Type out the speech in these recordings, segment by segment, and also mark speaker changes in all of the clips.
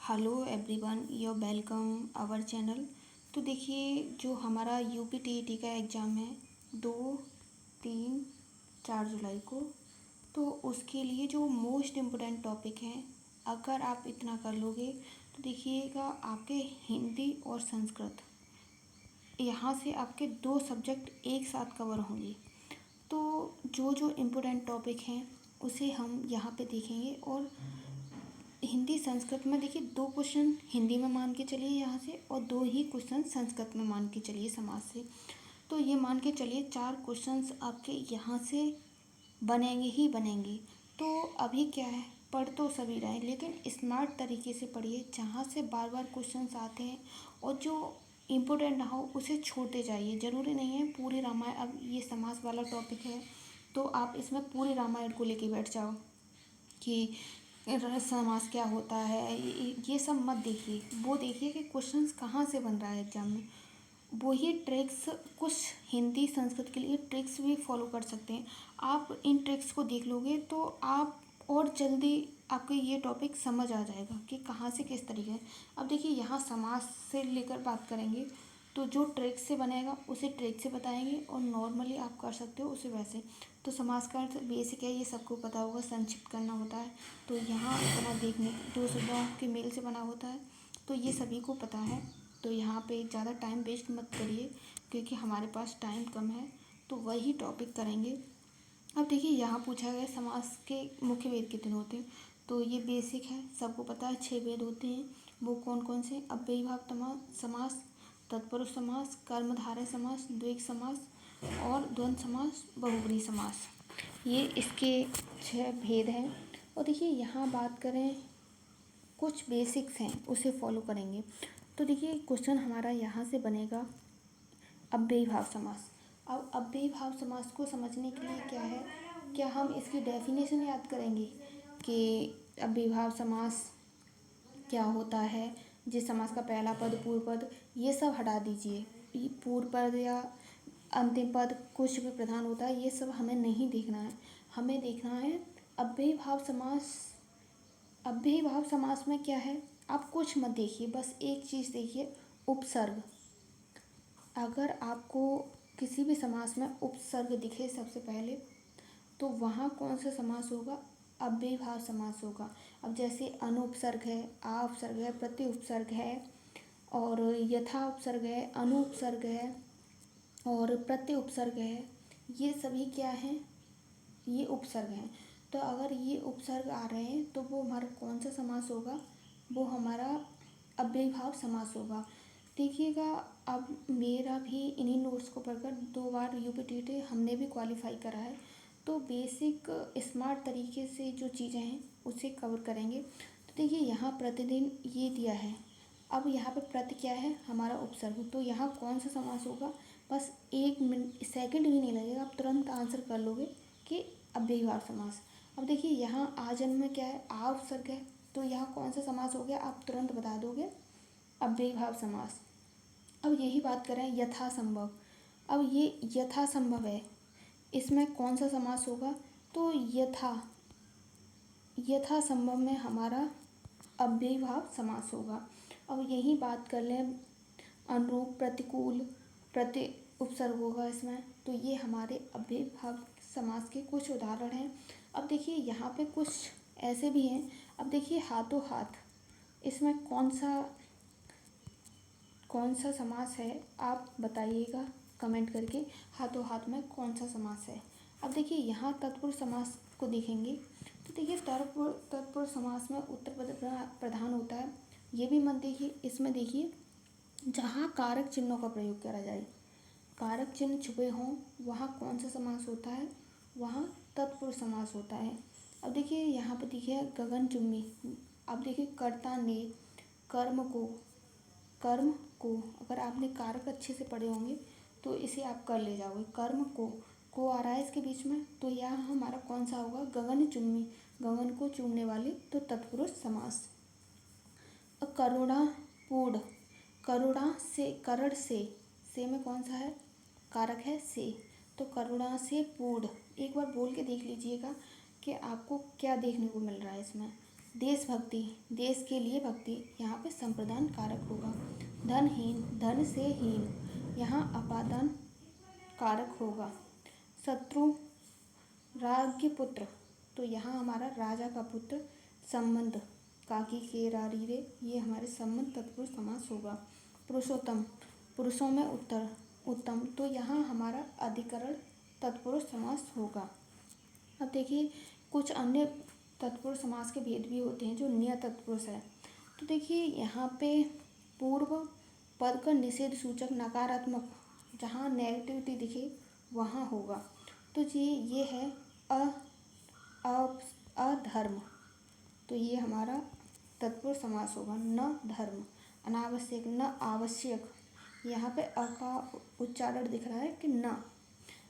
Speaker 1: Hello everyone, your welcome our channel. तो देखिए, जो हमारा यूपीटीईटी का एग्ज़ाम है 2, 3, 4 जुलाई को, तो उसके लिए जो मोस्ट इम्पोर्टेंट टॉपिक हैं, अगर आप इतना कर लोगे तो देखिएगा आपके हिंदी और संस्कृत यहाँ से आपके 2 सब्जेक्ट एक साथ कवर होंगे। तो जो जो इम्पोर्टेंट टॉपिक हैं उसे हम यहाँ पे देखेंगे। और हिंदी संस्कृत में देखिए 2 क्वेश्चन हिंदी में मान के चलिए यहाँ से, और 2 ही क्वेश्चन संस्कृत में मान के चलिए समाज से। तो ये मान के चलिए 4 क्वेश्चंस आपके यहाँ से बनेंगे ही बनेंगे। तो अभी क्या है, पढ़ तो सभी रहे लेकिन स्मार्ट तरीके से पढ़िए, जहाँ से बार बार क्वेश्चंस आते हैं और जो इम्पोर्टेंट ना हो उसे छोड़ते जाइए। ज़रूरी नहीं है पूरी रामायण, अब ये समाज वाला टॉपिक है तो आप इसमें पूरी रामायण को लेके बैठ जाओ कि समास क्या होता है, ये सब मत देखिए। वो देखिए कि क्वेश्चंस कहाँ से बन रहा है एग्जाम में। वही ट्रिक्स कुछ हिंदी संस्कृत के लिए ट्रिक्स भी फॉलो कर सकते हैं। आप इन ट्रिक्स को देख लोगे तो आप और जल्दी आपको ये टॉपिक समझ आ जाएगा कि कहाँ से किस तरीके। अब देखिए, यहाँ समाज से लेकर बात करेंगे तो जो ट्रिक से बनेगा उसे ट्रिक से बताएंगे, और नॉर्मली आप कर सकते हो उसे वैसे। तो समास का अर्थ बेसिक है, ये सबको पता होगा, संक्षिप्त करना होता है। तो यहाँ इतना देखने 2 शब्दों के मेल से बना होता है, तो ये सभी को पता है। तो यहाँ पे ज़्यादा टाइम वेस्ट मत करिए क्योंकि हमारे पास टाइम कम है। तो वही टॉपिक करेंगे। अब देखिए, यहाँ पूछा गया समास के मुख्य वेद कितने होते हैं। तो ये बेसिक है, सबको पता है 6 वेद होते हैं। वो कौन कौन से? अव्ययीभाव समास, तत्पुरुष समास, कर्मधारय समास, द्विग समास और द्वंद्व समास, बहुब्रीहि समास। ये इसके 6 भेद हैं। और देखिए, यहाँ बात करें कुछ बेसिक्स हैं उसे फॉलो करेंगे। तो देखिए, क्वेश्चन हमारा यहाँ से बनेगा अव्ययीभाव समास। अब अव्ययीभाव समास को समझने के लिए क्या है, क्या हम इसकी डेफिनेशन याद करेंगे कि अव्ययीभाव समास क्या होता है, जिस समास का पहला पद पूर्व पद ये सब हटा दीजिए। पूर्व पद या अंतिम पद कुछ भी प्रधान होता है, ये सब हमें नहीं देखना है। हमें देखना है अव्ययीभाव समास। अव्ययीभाव समास में क्या है, आप कुछ मत देखिए, बस एक चीज़ देखिए, उपसर्ग। अगर आपको किसी भी समास में उपसर्ग दिखे सबसे पहले, तो वहाँ कौन सा समास होगा? अव्ययीभाव समास होगा। अब जैसे अनुपसर्ग है, आ उपसर्ग है, प्रति उपसर्ग है, और यथा उपसर्ग है, अनुपसर्ग है और प्रति उपसर्ग है, ये सभी क्या हैं? ये उपसर्ग हैं। तो अगर ये उपसर्ग आ रहे हैं तो वो हमारा कौन सा समास होगा? वो हमारा अव्ययीभाव समास होगा। देखिएगा, अब मेरा भी इन्हीं नोट्स को पढ़कर 2 बार यूपीटीटी हमने भी क्वालिफाई करा है। तो बेसिक स्मार्ट तरीके से जो चीज़ें हैं उसे कवर करेंगे। तो देखिए, यहाँ प्रतिदिन ये दिया है। अब यहाँ पे प्रति क्या है? हमारा उपसर्ग। तो यहाँ कौन सा समास होगा? बस 1 मिनट सेकंड भी नहीं लगेगा, आप तुरंत आंसर कर लोगे कि अव्ययीभाव समास। अब देखिए, यहाँ आ जन्म में क्या है? आ उपसर्ग है। तो यहाँ कौन सा समास हो गया? आप तुरंत बता दोगे, अव्ययीभाव समास। अब यही बात करें यथासंभव। अब ये यथासंभव है, इसमें कौन सा समास होगा? तो यथासंभव में हमारा अव्ययीभाव समास होगा। अब यही बात कर लें अनुरूप, प्रतिकूल, प्रति उपसर्ग होगा इसमें। तो ये हमारे अव्ययीभाव समास के कुछ उदाहरण हैं। अब देखिए, यहाँ पे कुछ ऐसे भी हैं। अब देखिए, हाथों हाथ, इसमें कौन सा समास है आप बताइएगा कमेंट करके, हाथों हाथ में कौन सा समास है। अब देखिए, यहाँ तत्पुरुष समास को देखेंगे तो देखिए, तत्पुरुष समास में उत्तर प्रधान होता है। ये भी मत देखिए, इसमें देखिए जहाँ कारक चिन्हों का प्रयोग करा जाए, कारक चिन्ह छुपे हों, वहाँ कौन सा समास होता है? वहाँ तत्पुरुष समास होता है। अब देखिए, यहाँ पे देखिए गगनचुम्बी। अब देखिए, कर्ता ने कर्म को अगर आपने कारक अच्छे से पढ़े होंगे तो इसे आप कर ले जाओगे। कर्म को आ रहा है इसके बीच में, तो यहाँ हमारा कौन सा होगा? गगनचुम्बी, गगन को चूमने वाले, तो तत्पुरुष समास। करुणापूर्ण, करुणा से, करण से में कौन सा है? कारक है से। तो करुणा से पूर्ण, एक बार बोल के देख लीजिएगा कि आपको क्या देखने को मिल रहा है इसमें। देशभक्ति, देश के लिए भक्ति, यहाँ पे संप्रदान कारक होगा। धनहीन, धन से हीन, यहाँ अपादान कारक होगा। शत्रु, राज्य पुत्र, तो यहाँ हमारा राजा का पुत्र। संबंध, काकी के रारी रे, ये हमारे संबंध तत्पुरुष समास होगा। पुरुषोत्तम, पुरुषों में उत्तम, तो यहाँ हमारा अधिकरण तत्पुरुष समास होगा। अब देखिए कुछ अन्य तत्पुरुष समास के भेद भी होते हैं जो नियत तत्पुरुष है। तो देखिए यहाँ पे पूर्व पद का निषेध सूचक नकारात्मक, जहाँ नेगेटिविटी दिखे वहाँ होगा। तो जी ये है अधर्म, तो ये हमारा तत्पुरुष समास होगा। न धर्म, अनावश्यक, न आवश्यक, यहाँ पे अ का उच्चारण दिख रहा है कि न।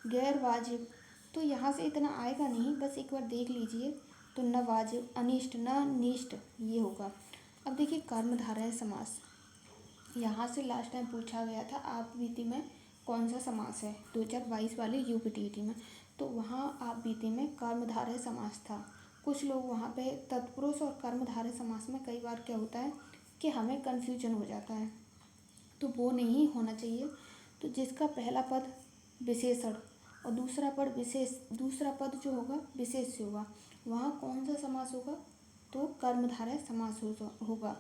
Speaker 1: गैर वाजिब, तो यहाँ से इतना आएगा नहीं, बस एक बार देख लीजिए। तो न वाजिब, अनिष्ट, न निष्ठ, ये होगा। अब देखिए कर्मधारय समास, यहाँ से लास्ट टाइम पूछा गया था आप बीती में कौन सा समास है 2022 वाले यूपीटीटी में, तो वहाँ आप बीती में कर्मधारय समास था। कुछ लोग वहाँ पे तत्पुरुष और कर्मधारय समास में कई बार क्या होता है कि हमें कन्फ्यूजन हो जाता है, तो वो नहीं होना चाहिए। तो जिसका पहला पद विशेषण और दूसरा पद जो होगा विशेष से होगा, वहाँ कौन सा समास होगा, तो कर्मधारय समास होगा।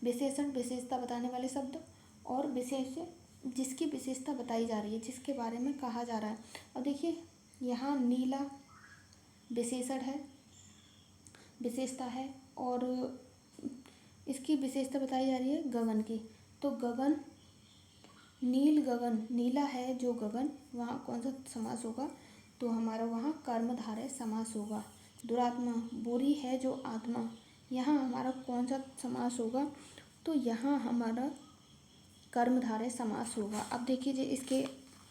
Speaker 1: विशेषण विशेषता बताने वाले शब्द, और विशेष जिसकी विशेषता बताई जा रही है, जिसके बारे में कहा जा रहा है। अब देखिए यहाँ नीला विशेषण है, विशेषता है, और इसकी विशेषता बताई जा रही है गगन की। तो गगन, नील गगन, नीला है जो गगन, वहाँ कौन सा समास होगा, तो हमारा वहाँ कर्मधारय समास होगा। दुरात्मा, बुरी है जो आत्मा, यहाँ हमारा कौन सा समास होगा, तो यहाँ हमारा कर्मधारय समास होगा। अब देखिए जी इसके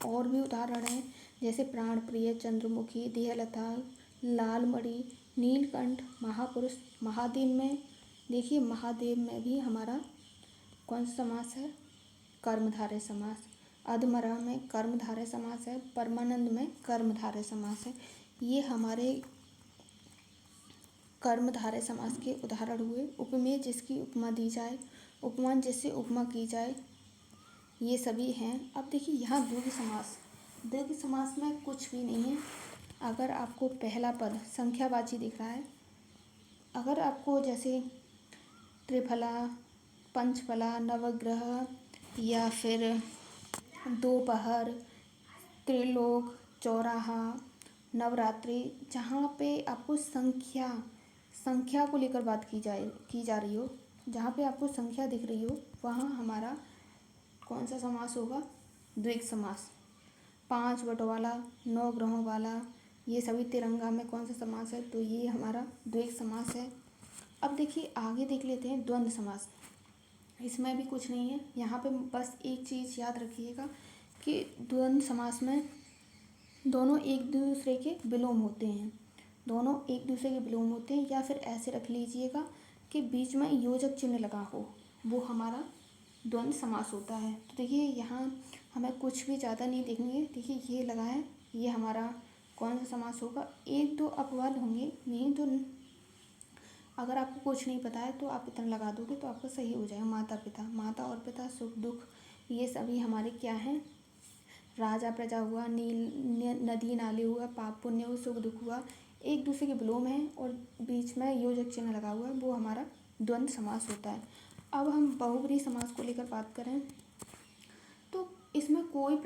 Speaker 1: और भी उदाहरण हैं, जैसे प्राण प्रिय, चंद्रमुखी, देहलता, लालमणि, नीलकंठ, महापुरुष। महादेव में देखिए, महादेव में भी हमारा कौन सा समास है, कर्मधारय समास। अधमरा में कर्मधारय समास है, परमानंद में कर्मधारय समास है। ये हमारे कर्मधारय समास के उदाहरण हुए। उपमेय, जिसकी उपमा दी जाए, उपमान, जिससे उपमा की जाए, ये सभी हैं। अब देखिए यहाँ द्विगु समास, द्विगु समास में कुछ भी नहीं है। अगर आपको पहला पद संख्यावाची दिख रहा है, अगर आपको जैसे त्रिफला, पंचफला, नवग्रह, या फिर दोपहर, त्रिलोक, चौराहा, नवरात्रि, जहाँ पे आपको संख्या को लेकर बात की जा रही हो, जहाँ पे आपको संख्या दिख रही हो, वहाँ हमारा कौन सा समास होगा, द्विग समास। 5 वटों वाला, 9 ग्रहों वाला, ये सभी तिरंगा में कौन सा समास है, तो ये हमारा द्विग समास है। अब देखिए आगे देख लेते हैं द्वंद्व समास। इसमें भी कुछ नहीं है, यहाँ पे बस एक चीज़ याद रखिएगा कि द्वंद्व समास में दोनों एक दूसरे के विलोम होते हैं, दोनों एक दूसरे के विलोम होते हैं, या फिर ऐसे रख लीजिएगा कि बीच में योजक चिन्ह लगा हो, वो हमारा द्वंद्व समास होता है। तो देखिए यहाँ हमें कुछ भी ज़्यादा नहीं देखनी है। देखिए ये लगा है, ये हमारा कौन सा समास होगा। एक दो अपवाद होंगे, नहीं तो अगर आपको कुछ नहीं पता है तो आप इतना लगा दोगे तो आपका सही हो जाएगा। माता पिता, माता और पिता, सुख दुख, ये सभी हमारे क्या हैं, राजा प्रजा हुआ, नदी नाले हुआ, पाप पुण्य हुआ, सुख दुख हुआ, एक दूसरे के विलोम है और बीच में योजक चिन्ह लगा हुआ है, वो हमारा द्वंद्व समास होता है। अब हम बहुब्रीहि समास को लेकर बात करें तो इसमें कोई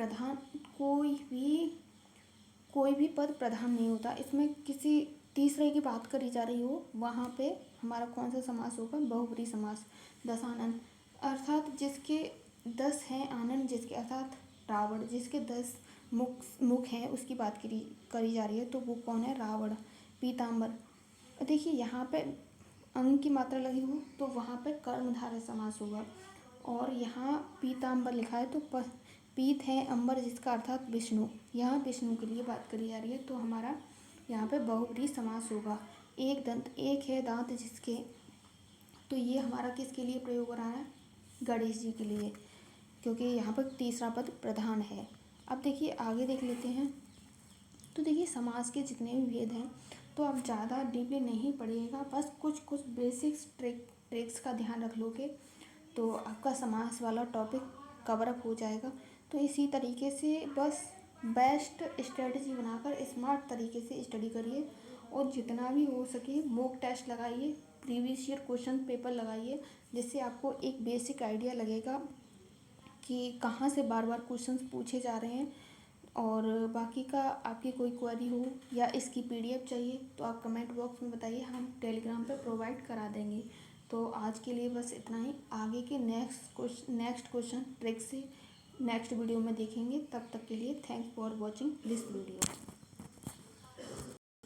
Speaker 1: भी पद प्रधान नहीं होता। इसमें किसी तीसरे की बात करी जा रही हो, वहाँ पे हमारा कौन सा समास होगा, बहुब्रीहि समास। दशानन, अर्थात जिसके 10 हैं आनन, जिसके अर्थात रावण, जिसके 10 मुख हैं, उसकी बात करी जा रही है, तो वो कौन है, रावण। पीताम्बर, देखिए यहाँ पे अंग की मात्रा लगी हो तो वहाँ पे कर्मधारय समास होगा, और यहाँ पीताम्बर लिखा है तो पीत है अंबर, जिसका अर्थात विष्णु, यहाँ विष्णु के लिए बात करी जा रही है, तो हमारा यहाँ पे बहुब्रीहि समास होगा। एक दंत, एक है दांत जिसके, तो ये हमारा किसके लिए प्रयोग हो रहा है, गणेश जी के लिए, क्योंकि यहाँ पर तीसरा पद प्रधान है। अब देखिए आगे देख लेते हैं। तो देखिए समास के जितने भी भेद हैं, तो आप ज़्यादा डीपली नहीं पढ़िएगा, बस कुछ कुछ बेसिक्स ट्रिक्स का ध्यान रख लोगे तो आपका समास वाला टॉपिक कवर अप हो जाएगा। तो इसी तरीके से बस बेस्ट स्ट्रेटजी बनाकर स्मार्ट तरीके से स्टडी करिए और जितना भी हो सके मॉक टेस्ट लगाइए, प्रीवियस ईयर क्वेश्चन पेपर लगाइए, जिससे आपको एक बेसिक आइडिया लगेगा कि कहाँ से बार बार क्वेश्चंस पूछे जा रहे हैं। और बाकी का आपकी कोई क्वेरी हो या इसकी पीडीएफ चाहिए तो आप कमेंट बॉक्स में बताइए, हम टेलीग्राम पे प्रोवाइड करा देंगे। तो आज के लिए बस इतना ही। आगे के नेक्स्ट क्वेश्चन ट्रिक से नेक्स्ट वीडियो में देखेंगे। तब तक के लिए thanks for watching this video.